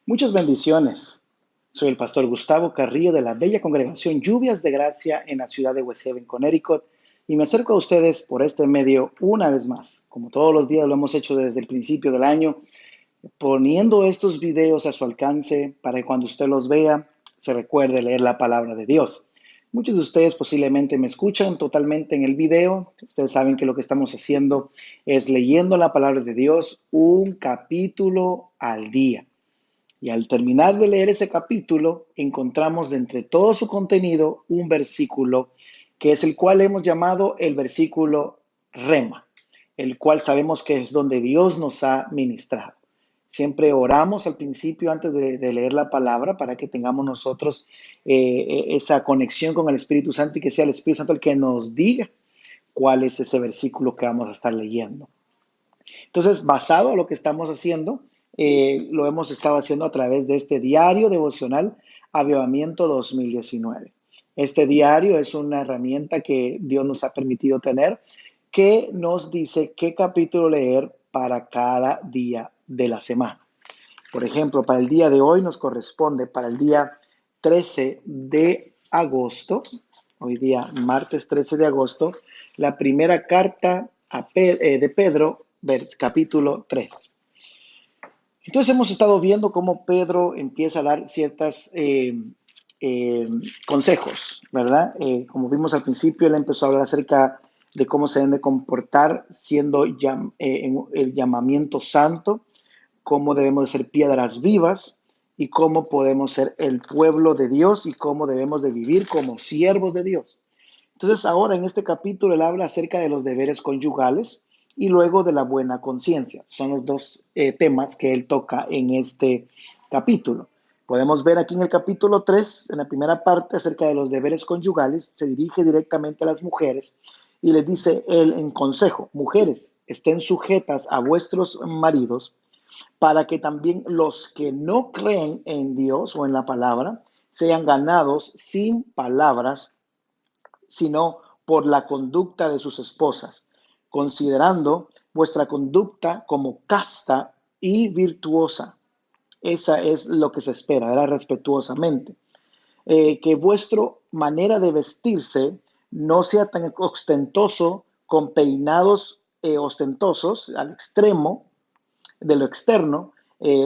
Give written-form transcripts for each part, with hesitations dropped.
Muchas bendiciones. Soy el pastor Gustavo Carrillo de la bella congregación Lluvias de Gracia en la ciudad de West Haven, Connecticut, y me acerco a ustedes por este medio una vez más. Como todos los días lo hemos hecho desde el principio del año, poniendo estos videos a su alcance para que cuando usted los vea se recuerde leer la palabra de Dios. Muchos de ustedes posiblemente me escuchan totalmente en el video. Ustedes saben que lo que estamos haciendo es leyendo la palabra de Dios un capítulo al día. Y al terminar de leer ese capítulo, encontramos de entre todo su contenido un versículo que es el cual hemos llamado el versículo Rema, el cual sabemos que es donde Dios nos ha ministrado. Siempre oramos al principio antes de leer la palabra para que tengamos nosotros esa conexión con el Espíritu Santo y que sea el Espíritu Santo el que nos diga cuál es ese versículo que vamos a estar leyendo. Entonces, basado en lo que estamos haciendo, lo hemos estado haciendo a través de este diario devocional Avivamiento 2019. Este diario es una herramienta que Dios nos ha permitido tener que nos dice qué capítulo leer para cada día de la semana. Por ejemplo, para el día de hoy nos corresponde para el día 13 de agosto, hoy día martes 13 de agosto, la primera carta de Pedro, capítulo 3. Entonces hemos estado viendo cómo Pedro empieza a dar ciertos consejos, ¿verdad? Como vimos al principio, él empezó a hablar acerca de cómo se deben de comportar siendo en el llamamiento santo, cómo debemos de ser piedras vivas y cómo podemos ser el pueblo de Dios y cómo debemos de vivir como siervos de Dios. Entonces ahora en este capítulo él habla acerca de los deberes conyugales y luego de la buena conciencia. Son los dos temas que él toca en este capítulo. Podemos ver aquí en el capítulo 3, en la primera parte, acerca de los deberes conyugales, se dirige directamente a las mujeres y les dice él en consejo: mujeres, estén sujetas a vuestros maridos para que también los que no creen en Dios o en la palabra sean ganados sin palabras, sino por la conducta de sus esposas, considerando vuestra conducta como casta y virtuosa. Esa es lo que se espera, era respetuosamente. Que vuestra manera de vestirse no sea tan ostentoso con peinados ostentosos al extremo de lo externo,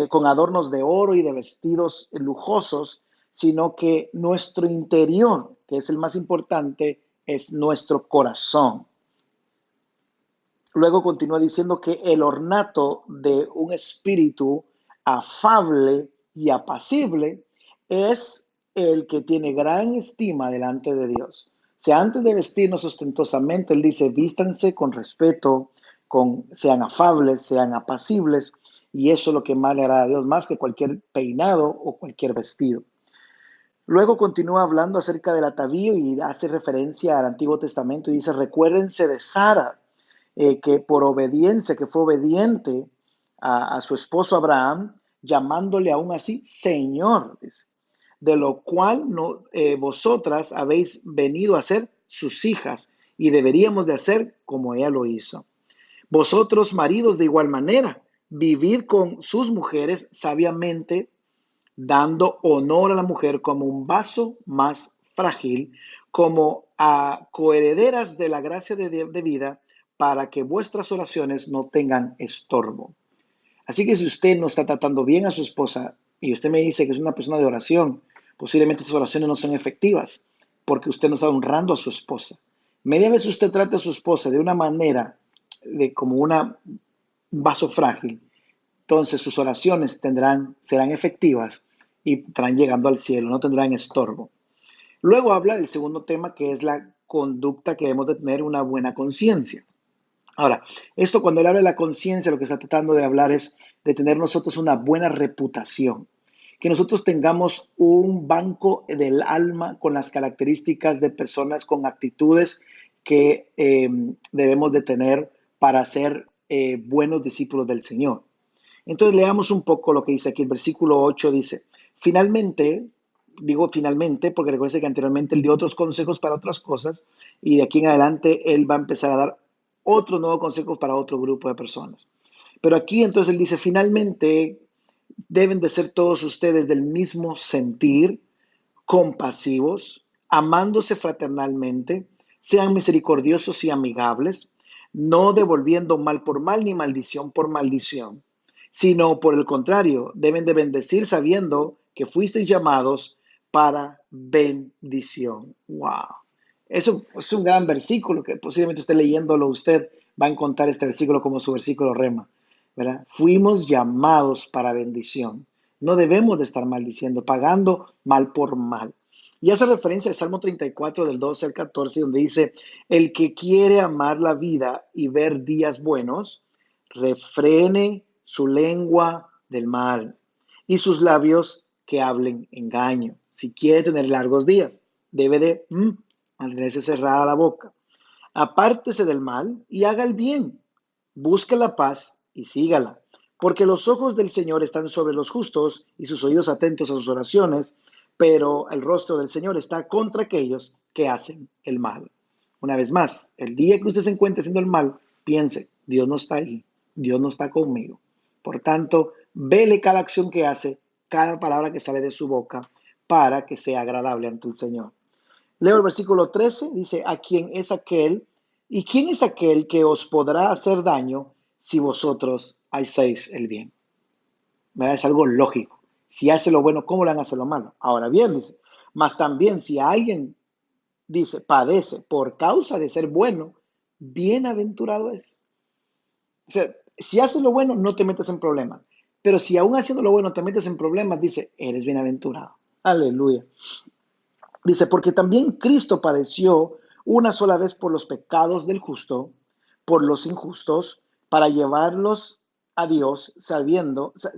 con adornos de oro y de vestidos lujosos, sino que nuestro interior, que es el más importante, es nuestro corazón. Luego continúa diciendo que el ornato de un espíritu afable y apacible es el que tiene gran estima delante de Dios. O sea, antes de vestirnos ostentosamente, él dice: vístanse con respeto, sean afables, sean apacibles, y eso es lo que más le hará a Dios, más que cualquier peinado o cualquier vestido. Luego continúa hablando acerca del atavío y hace referencia al Antiguo Testamento y dice: recuérdense de Sara, que por obediencia, que fue obediente a su esposo Abraham, llamándole aún así Señor, dice, de lo cual no, vosotras habéis venido a ser sus hijas y deberíamos de hacer como ella lo hizo. Vosotros, maridos, de igual manera, vivid con sus mujeres sabiamente, dando honor a la mujer como un vaso más frágil, como a coherederas de la gracia de vida, para que vuestras oraciones no tengan estorbo. Así que si usted no está tratando bien a su esposa y usted me dice que es una persona de oración, posiblemente esas oraciones no son efectivas porque usted no está honrando a su esposa. Media vez usted trata a su esposa de una manera como un vaso frágil, entonces sus oraciones serán efectivas y estarán llegando al cielo, no tendrán estorbo. Luego habla del segundo tema, que es la conducta que debemos de tener una buena conciencia. Ahora, esto cuando él habla de la conciencia, lo que está tratando de hablar es de tener nosotros una buena reputación, que nosotros tengamos un banco del alma con las características de personas con actitudes que debemos de tener para ser buenos discípulos del Señor. Entonces leamos un poco lo que dice aquí. El versículo 8 dice: finalmente, digo finalmente porque recuerden que anteriormente él dio otros consejos para otras cosas y de aquí en adelante él va a empezar a dar otros nuevos consejos para otro grupo de personas. Pero aquí entonces él dice: finalmente, Deben de ser todos ustedes del mismo sentir, compasivos, amándose fraternalmente, sean misericordiosos y amigables, no devolviendo mal por mal ni maldición por maldición, sino por el contrario, deben de bendecir sabiendo que fuisteis llamados para bendición. Wow. Eso es un gran versículo que posiblemente usted leyéndolo, usted va a encontrar este versículo como su versículo rema, ¿verdad? Fuimos llamados para bendición. No debemos de estar maldiciendo, pagando mal por mal. Y hace referencia al Salmo 34 del 12 al 14, donde dice, el que quiere amar la vida y ver días buenos, refrene su lengua del mal y sus labios que hablen engaño. Si quiere tener largos días, debe de mantenerse cerrada la boca. Apártese del mal y haga el bien. Busque la paz y sígala. Porque los ojos del Señor están sobre los justos y sus oídos atentos a sus oraciones, pero el rostro del Señor está contra aquellos que hacen el mal. Una vez más, el día que usted se encuentre haciendo el mal, piense, Dios no está ahí, Dios no está conmigo. Por tanto, vele cada acción que hace, cada palabra que sale de su boca, para que sea agradable ante el Señor. Leo el versículo 13, dice, ¿a quién es aquel? ¿Y quién es aquel que os podrá hacer daño si vosotros hacéis el bien? ¿Verdad? Es algo lógico. Si hace lo bueno, ¿cómo le van a hacer lo malo? Ahora bien, dice, mas también si alguien, dice, padece por causa de ser bueno, bienaventurado es. O sea, si haces lo bueno, no te metes en problemas. Pero si aún haciendo lo bueno te metes en problemas, dice, eres bienaventurado. Aleluya. Dice, porque también Cristo padeció una sola vez por los pecados del justo, por los injustos, para llevarlos a Dios,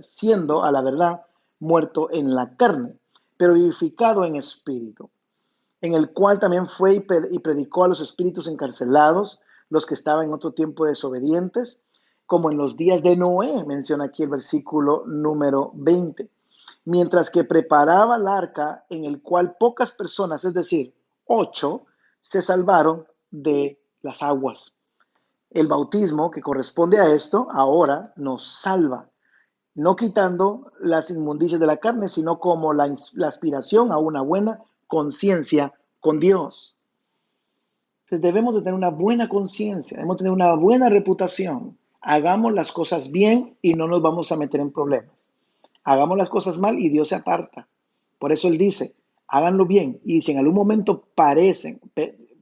siendo a la verdad muerto en la carne, pero vivificado en espíritu, en el cual también fue y predicó a los espíritus encarcelados, los que estaban en otro tiempo desobedientes, como en los días de Noé, menciona aquí el versículo número 20, mientras que preparaba el arca en el cual pocas personas, es decir, 8, se salvaron de las aguas. El bautismo que corresponde a esto ahora nos salva, no quitando las inmundicias de la carne, sino como la aspiración a una buena conciencia con Dios. Entonces debemos de tener una buena conciencia, debemos tener una buena reputación. Hagamos las cosas bien y no nos vamos a meter en problemas. Hagamos las cosas mal y Dios se aparta. Por eso Él dice, háganlo bien. Y si en algún momento parecen,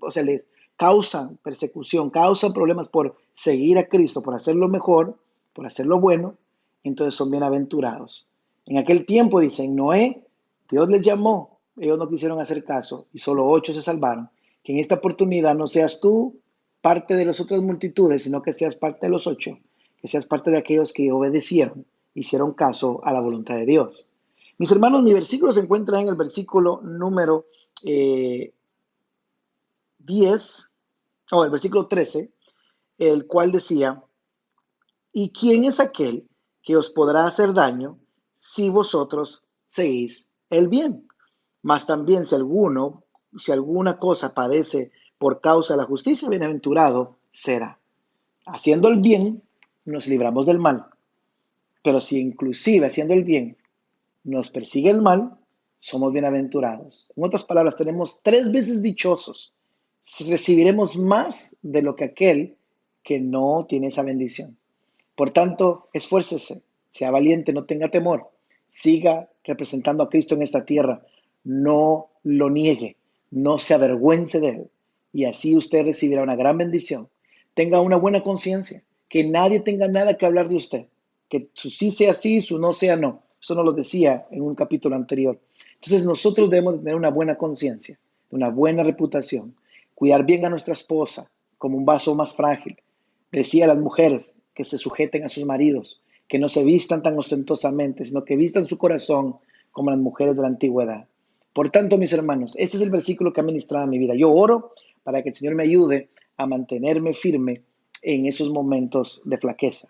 o sea, les causan persecución, causan problemas por seguir a Cristo, por hacerlo mejor, por hacerlo bueno, entonces son bienaventurados. En aquel tiempo, dicen, Noé, Dios les llamó, ellos no quisieron hacer caso y solo 8 se salvaron. Que en esta oportunidad no seas tú parte de las otras multitudes, sino que seas parte de los 8, que seas parte de aquellos que obedecieron, hicieron caso a la voluntad de Dios. Mis hermanos, mi versículo se encuentra en el versículo número 10, o el versículo 13, el cual decía, ¿y quién es aquel que os podrá hacer daño si vosotros seguís el bien? Mas también si alguna cosa padece por causa de la justicia, bienaventurado será. Haciendo el bien, nos libramos del mal. Pero si inclusive haciendo el bien nos persigue el mal, somos bienaventurados. En otras palabras, tenemos 3 veces dichosos. Recibiremos más de lo que aquel que no tiene esa bendición. Por tanto, esfuércese, sea valiente, no tenga temor, siga representando a Cristo en esta tierra, no lo niegue, no se avergüence de él, y así usted recibirá una gran bendición. Tenga una buena conciencia, que nadie tenga nada que hablar de usted, que su sí sea sí, su no sea no. Eso nos lo decía en un capítulo anterior. Entonces nosotros debemos tener una buena conciencia, una buena reputación, cuidar bien a nuestra esposa como un vaso más frágil. Decía a las mujeres que se sujeten a sus maridos, que no se vistan tan ostentosamente, sino que vistan su corazón como las mujeres de la antigüedad. Por tanto, mis hermanos, este es el versículo que ha ministrado mi vida. Yo oro para que el Señor me ayude a mantenerme firme en esos momentos de flaqueza.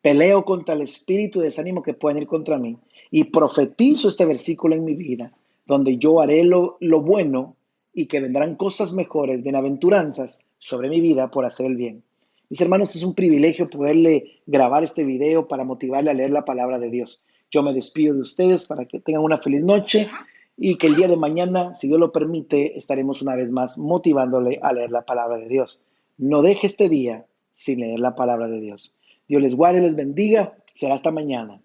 Peleo contra el espíritu de desánimo que pueden ir contra mí y profetizo este versículo en mi vida, donde yo haré lo bueno y que vendrán cosas mejores, bienaventuranzas sobre mi vida por hacer el bien. Mis hermanos, es un privilegio poderle grabar este video para motivarle a leer la palabra de Dios. Yo me despido de ustedes para que tengan una feliz noche y que el día de mañana, si Dios lo permite, estaremos una vez más motivándole a leer la palabra de Dios. No deje este día sin leer la palabra de Dios. Dios les guarde y les bendiga. Será hasta mañana.